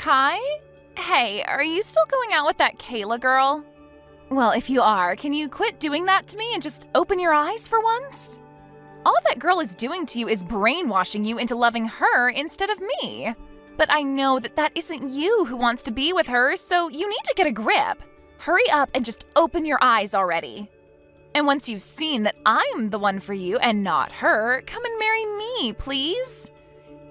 Kai? Hey, are you still going out with that Kayla girl? Well, if you are, can you quit doing that to me and just open your eyes for once? All that girl is doing to you is brainwashing you into loving her instead of me. But I know that isn't you who wants to be with her, so you need to get a grip. Hurry up and just open your eyes already. And once you've seen that I'm the one for you and not her, come and marry me, please.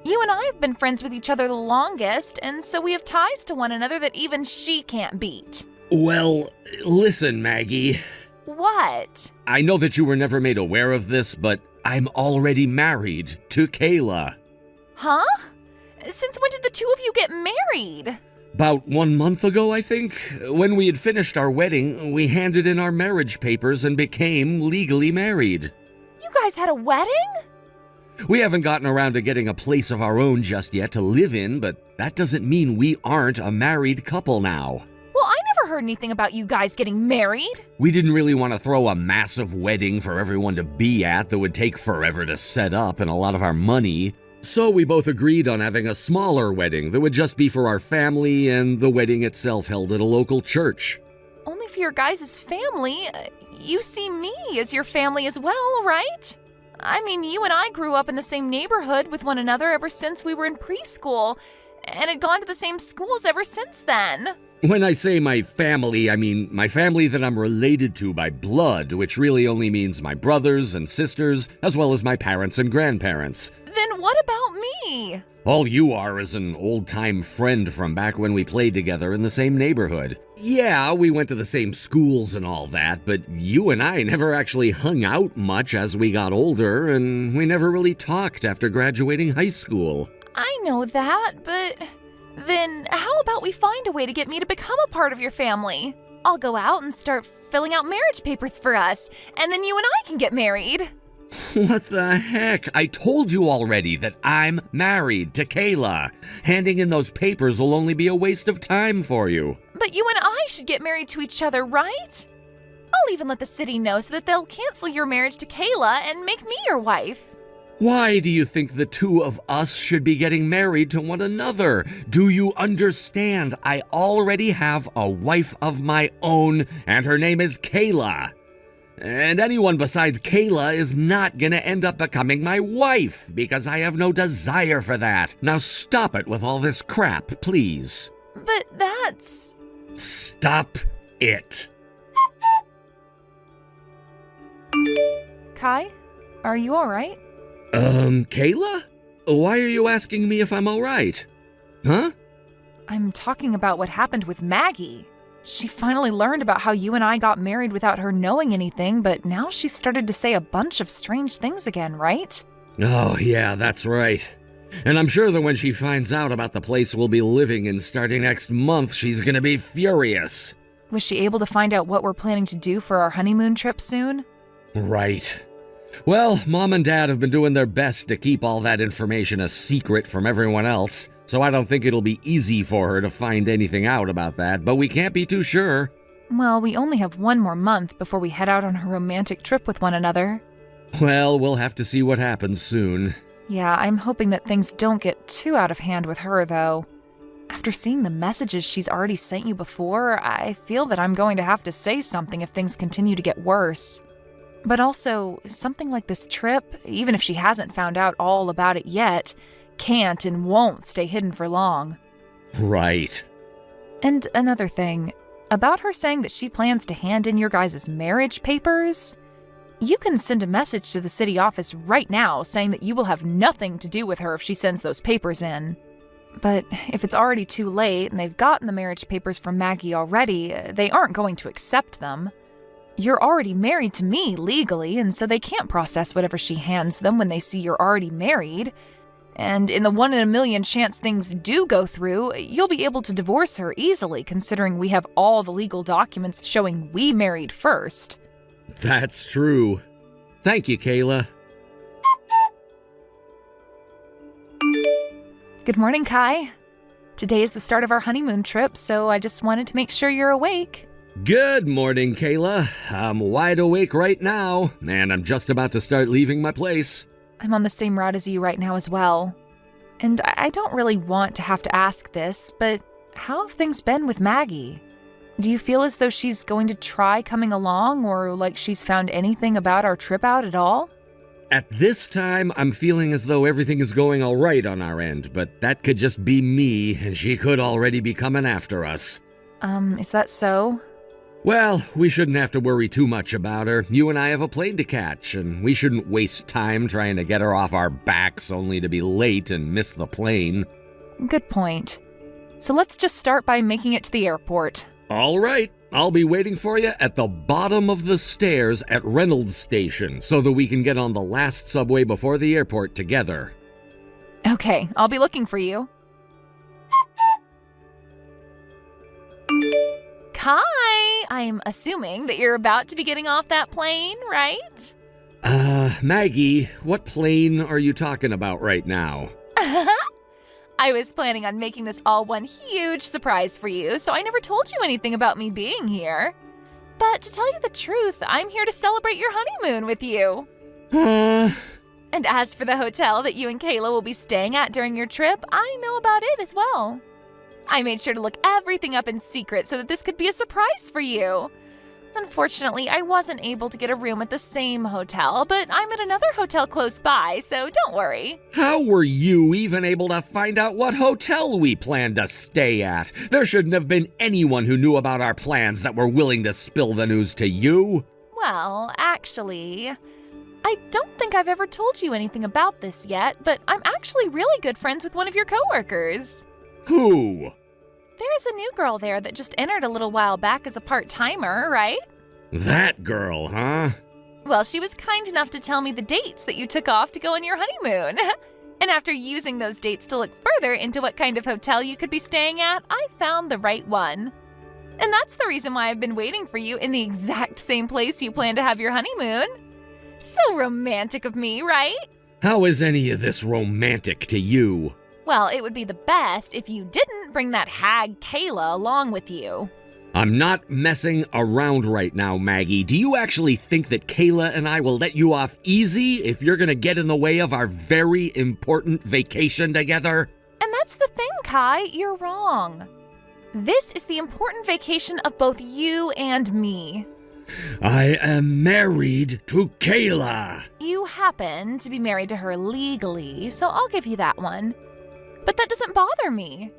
You and I have been friends with each other the longest, and so we have ties to one another that even she can't beat. Well, listen, Maggie. What? I know that you were never made aware of this, but I'm already married to Kayla. Huh? Since when did the two of you get married? About 1 month ago, I think. When we had finished our wedding, we handed in our marriage papers and became legally married. You guys had a wedding? We haven't gotten around to getting a place of our own just yet to live in, but that doesn't mean we aren't a married couple now. Well, I never heard anything about you guys getting married. We didn't really want to throw a massive wedding for everyone to be at that would take forever to set up and a lot of our money. So we both agreed on having a smaller wedding that would just be for our family and the wedding itself held at a local church. Only for your guys' family. You see me as your family as well, right? I mean, you and I grew up in the same neighborhood with one another ever since we were in preschool, and had gone to the same schools ever since then. When I say my family, I mean my family that I'm related to by blood, which really only means my brothers and sisters, as well as my parents and grandparents. Then what about me? All you are is an old-time friend from back when we played together in the same neighborhood. Yeah, we went to the same schools and all that, but you and I never actually hung out much as we got older, and we never really talked after graduating high school. I know that, but then how about we find a way to get me to become a part of your family? I'll go out and start filling out marriage papers for us, and then you and I can get married. What the heck? I told you already that I'm married to Kayla. Handing in those papers will only be a waste of time for you. But you and I should get married to each other, right? I'll even let the city know so that they'll cancel your marriage to Kayla and make me your wife. Why do you think the two of us should be getting married to one another? Do you understand? I already have a wife of my own, and her name is Kayla. And anyone besides Kayla is not gonna end up becoming my wife, because I have no desire for that. Now stop it with all this crap, please. But that's... Stop it. Kai, are you alright? Kayla? Why are you asking me if I'm alright? Huh? I'm talking about what happened with Maggie. She finally learned about how you and I got married without her knowing anything, but now she's started to say a bunch of strange things again, right? Oh, yeah, that's right. And I'm sure that when she finds out about the place we'll be living in starting next month, she's gonna be furious. Was she able to find out what we're planning to do for our honeymoon trip soon? Right. Well, Mom and Dad have been doing their best to keep all that information a secret from everyone else, so I don't think it'll be easy for her to find anything out about that, but we can't be too sure. Well, we only have 1 more month before we head out on a romantic trip with one another. Well, we'll have to see what happens soon. Yeah, I'm hoping that things don't get too out of hand with her, though. After seeing the messages she's already sent you before, I feel that I'm going to have to say something if things continue to get worse. But also, something like this trip, even if she hasn't found out all about it yet, can't and won't stay hidden for long. Right. And another thing, about her saying that she plans to hand in your guys' marriage papers, you can send a message to the city office right now saying that you will have nothing to do with her if she sends those papers in. But if it's already too late and they've gotten the marriage papers from Maggie already, they aren't going to accept them. You're already married to me legally, and so they can't process whatever she hands them when they see you're already married. And in the 1 in a million chance things do go through, you'll be able to divorce her easily, considering we have all the legal documents showing we married first. That's true. Thank you, Kayla. Good morning, Kai. Today is the start of our honeymoon trip, so I just wanted to make sure you're awake. Good morning, Kayla. I'm wide awake right now, and I'm just about to start leaving my place. I'm on the same route as you right now as well. And I don't really want to have to ask this, but how have things been with Maggie? Do you feel as though she's going to try coming along, or like she's found anything about our trip out at all? At this time, I'm feeling as though everything is going all right on our end, but that could just be me, and she could already be coming after us. Is that so? Well, we shouldn't have to worry too much about her. You and I have a plane to catch, and we shouldn't waste time trying to get her off our backs only to be late and miss the plane. Good point. So let's just start by making it to the airport. All right. I'll be waiting for you at the bottom of the stairs at Reynolds Station so that we can get on the last subway before the airport together. Okay, I'll be looking for you. Kai, I'm assuming that you're about to be getting off that plane, right? Maggie, what plane are you talking about right now? I was planning on making this all one huge surprise for you, so I never told you anything about me being here. But to tell you the truth, I'm here to celebrate your honeymoon with you. And as for the hotel that you and Kayla will be staying at during your trip, I know about it as well. I made sure to look everything up in secret so that this could be a surprise for you. Unfortunately, I wasn't able to get a room at the same hotel, but I'm at another hotel close by, so don't worry. How were you even able to find out what hotel we planned to stay at? There shouldn't have been anyone who knew about our plans that were willing to spill the news to you. Well, actually, I don't think I've ever told you anything about this yet, but I'm actually really good friends with one of your coworkers. Who? There's a new girl there that just entered a little while back as a part-timer, right? That girl, huh? Well, she was kind enough to tell me the dates that you took off to go on your honeymoon. And after using those dates to look further into what kind of hotel you could be staying at, I found the right one. And that's the reason why I've been waiting for you in the exact same place you plan to have your honeymoon. So romantic of me, right? How is any of this romantic to you? Well, it would be the best if you didn't bring that hag Kayla along with you. I'm not messing around right now, Maggie. Do you actually think that Kayla and I will let you off easy if you're gonna get in the way of our very important vacation together? And that's the thing, Kai, you're wrong. This is the important vacation of both you and me. I am married to Kayla. You happen to be married to her legally, so I'll give you that one. But that doesn't bother me.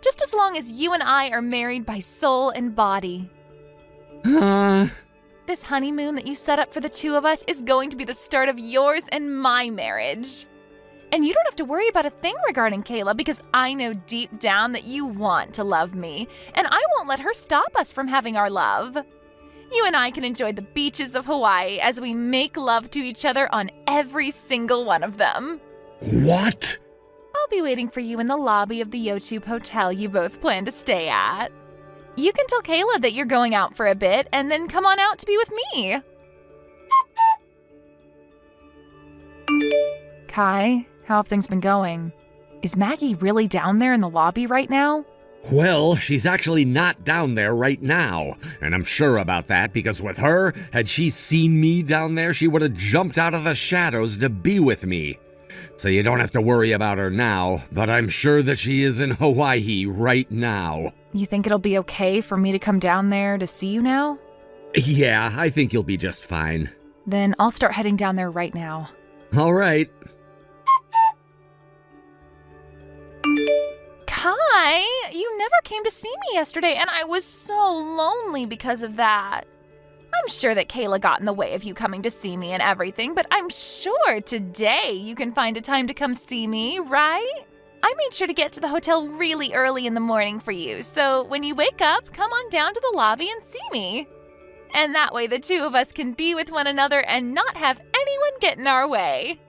Just as long as you and I are married by soul and body. This honeymoon that you set up for the two of us is going to be the start of yours and my marriage. And you don't have to worry about a thing regarding Kayla because I know deep down that you want to love me, and I won't let her stop us from having our love. You and I can enjoy the beaches of Hawaii as we make love to each other on every single one of them. What? I'll be waiting for you in the lobby of the Yotube hotel you both plan to stay at. You can tell Kayla that you're going out for a bit and then come on out to be with me. Kai, how have things been going? Is Maggie really down there in the lobby right now? Well, she's actually not down there right now, and I'm sure about that because with her, had she seen me down there, she would have jumped out of the shadows to be with me. So you don't have to worry about her now, but I'm sure that she is in Hawaii right now. You think it'll be okay for me to come down there to see you now? Yeah, I think you'll be just fine. Then I'll start heading down there right now. All right. Kai, you never came to see me yesterday, and I was so lonely because of that. I'm sure that Kayla got in the way of you coming to see me and everything, but I'm sure today you can find a time to come see me, right? I made sure to get to the hotel really early in the morning for you, so when you wake up, come on down to the lobby and see me. And that way the two of us can be with one another and not have anyone get in our way.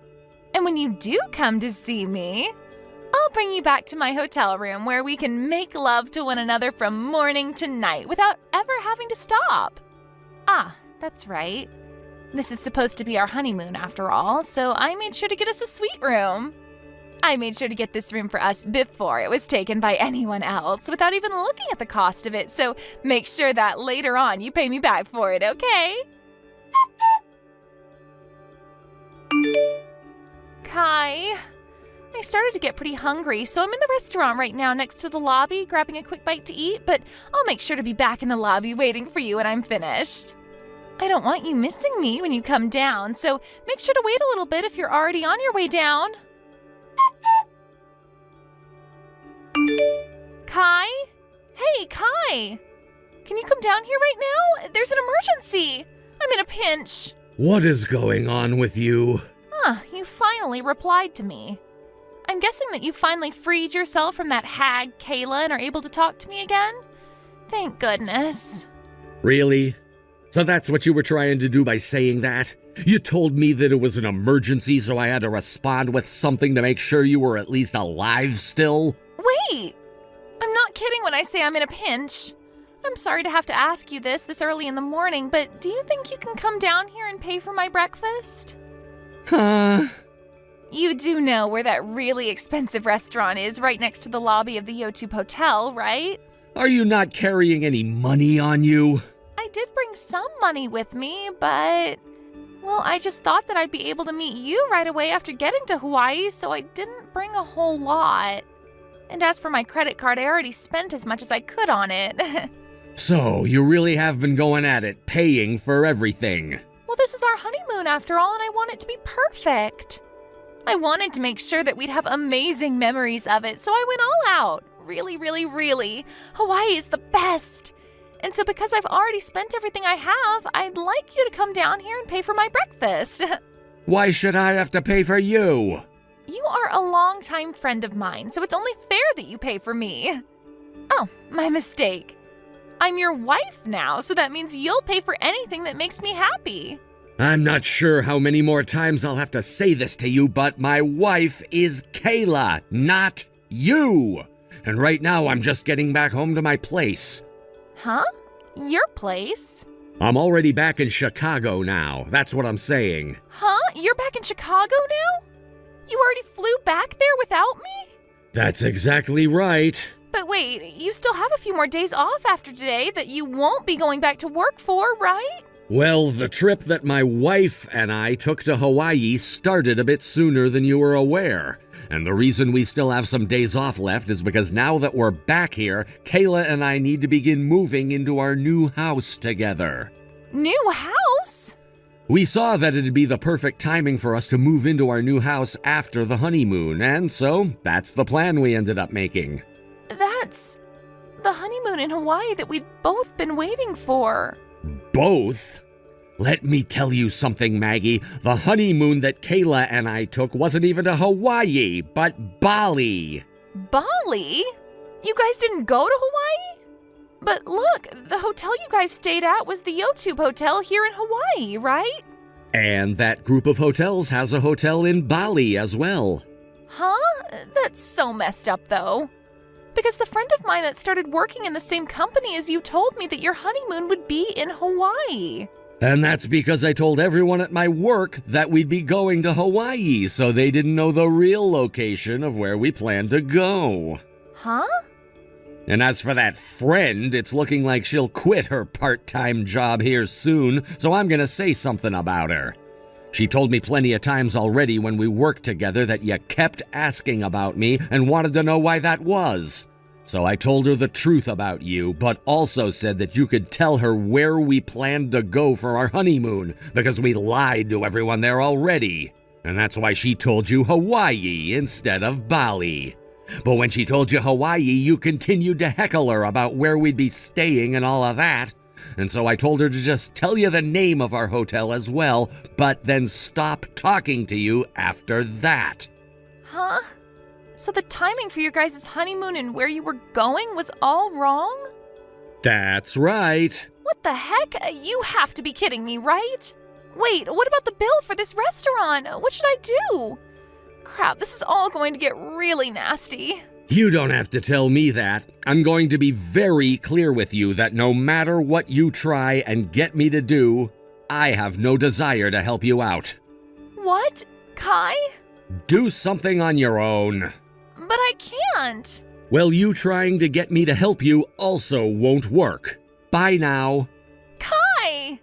And when you do come to see me, I'll bring you back to my hotel room where we can make love to one another from morning to night without ever having to stop. Ah, that's right. This is supposed to be our honeymoon after all, so I made sure to get us a suite room. I made sure to get this room for us before it was taken by anyone else without even looking at the cost of it, so make sure that later on you pay me back for it, okay? Kai, I started to get pretty hungry, so I'm in the restaurant right now next to the lobby, grabbing a quick bite to eat, but I'll make sure to be back in the lobby waiting for you when I'm finished. I don't want you missing me when you come down, so make sure to wait a little bit if you're already on your way down. Kai? Hey, Kai! Can you come down here right now? There's an emergency! I'm in a pinch. What is going on with you? You finally replied to me. I'm guessing that you finally freed yourself from that hag, Kayla, and are able to talk to me again? Thank goodness. Really? So that's what you were trying to do by saying that? You told me that it was an emergency, so I had to respond with something to make sure you were at least alive still? Wait! I'm not kidding when I say I'm in a pinch. I'm sorry to have to ask you this early in the morning, but do you think you can come down here and pay for my breakfast? Huh? You do know where that really expensive restaurant is right next to the lobby of the Yotube Hotel, right? Are you not carrying any money on you? I did bring some money with me, but... Well, I just thought that I'd be able to meet you right away after getting to Hawaii, so I didn't bring a whole lot. And as for my credit card, I already spent as much as I could on it. So, you really have been going at it, paying for everything. Well, this is our honeymoon after all, and I want it to be perfect. I wanted to make sure that we'd have amazing memories of it, so I went all out. Really, really, really. Hawaii is the best. And so because I've already spent everything I have, I'd like you to come down here and pay for my breakfast. Why should I have to pay for you? You are a longtime friend of mine, so it's only fair that you pay for me. Oh, my mistake. I'm your wife now, so that means you'll pay for anything that makes me happy. I'm not sure how many more times I'll have to say this to you, but my wife is Kayla, not you. And right now I'm just getting back home to my place. Huh? Your place? I'm already back in Chicago now. That's what I'm saying. Huh? You're back in Chicago now? You already flew back there without me? That's exactly right. But wait, you still have a few more days off after today that you won't be going back to work for, right? Well, the trip that my wife and I took to Hawaii started a bit sooner than you were aware. And the reason we still have some days off left is because now that we're back here, Kayla and I need to begin moving into our new house together. New house? We saw that it'd be the perfect timing for us to move into our new house after the honeymoon, and so that's the plan we ended up making. That's the honeymoon in Hawaii that we'd both been waiting for. Both? Let me tell you something, Maggie. The honeymoon that Kayla and I took wasn't even to Hawaii, but Bali. Bali? You guys didn't go to Hawaii? But look, the hotel you guys stayed at was the Yotube Hotel here in Hawaii, right? And that group of hotels has a hotel in Bali as well. Huh? That's so messed up, though. Because the friend of mine that started working in the same company as you told me that your honeymoon would be in Hawaii. And that's because I told everyone at my work that we'd be going to Hawaii, so they didn't know the real location of where we planned to go. Huh? And as for that friend, it's looking like she'll quit her part-time job here soon, so I'm gonna say something about her. She told me plenty of times already when we worked together that you kept asking about me and wanted to know why that was. So I told her the truth about you, but also said that you could tell her where we planned to go for our honeymoon, because we lied to everyone there already. And that's why she told you Hawaii instead of Bali. But when she told you Hawaii, you continued to heckle her about where we'd be staying and all of that. And so I told her to just tell you the name of our hotel as well, but then stop talking to you after that. Huh? So the timing for your guys' honeymoon and where you were going was all wrong? That's right. What the heck? You have to be kidding me, right? Wait, what about the bill for this restaurant? What should I do? Crap, this is all going to get really nasty. You don't have to tell me that. I'm going to be very clear with you that no matter what you try and get me to do, I have no desire to help you out. What? Kai? Do something on your own. But I can't. Well, you trying to get me to help you also won't work. Bye now. Kai!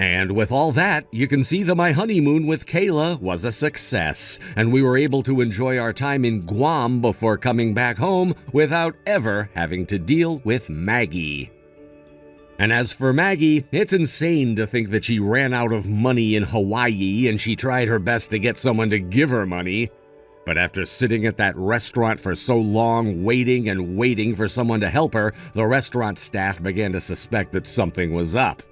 And with all that, you can see that my honeymoon with Kayla was a success, and we were able to enjoy our time in Guam before coming back home without ever having to deal with Maggie. And as for Maggie, it's insane to think that she ran out of money in Hawaii and she tried her best to get someone to give her money. But after sitting at that restaurant for so long, waiting and waiting for someone to help her, the restaurant staff began to suspect that something was up.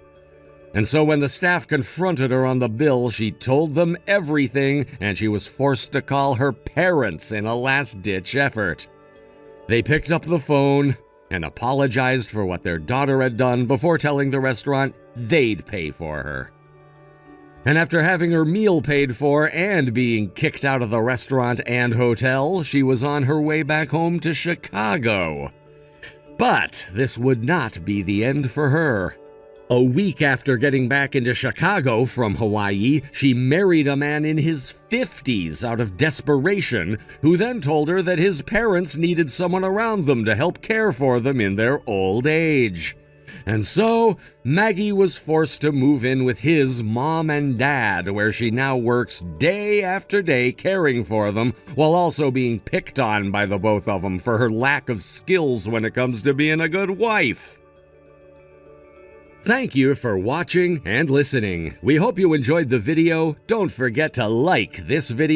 And so when the staff confronted her on the bill, she told them everything, and she was forced to call her parents in a last-ditch effort. They picked up the phone and apologized for what their daughter had done before telling the restaurant they'd pay for her. And after having her meal paid for and being kicked out of the restaurant and hotel, she was on her way back home to Chicago. But this would not be the end for her. A week after getting back into Chicago from Hawaii, she married a man in his 50s out of desperation, who then told her that his parents needed someone around them to help care for them in their old age. And so, Maggie was forced to move in with his mom and dad, where she now works day after day caring for them, while also being picked on by the both of them for her lack of skills when it comes to being a good wife. Thank you for watching and listening. We hope you enjoyed the video. Don't forget to like this video.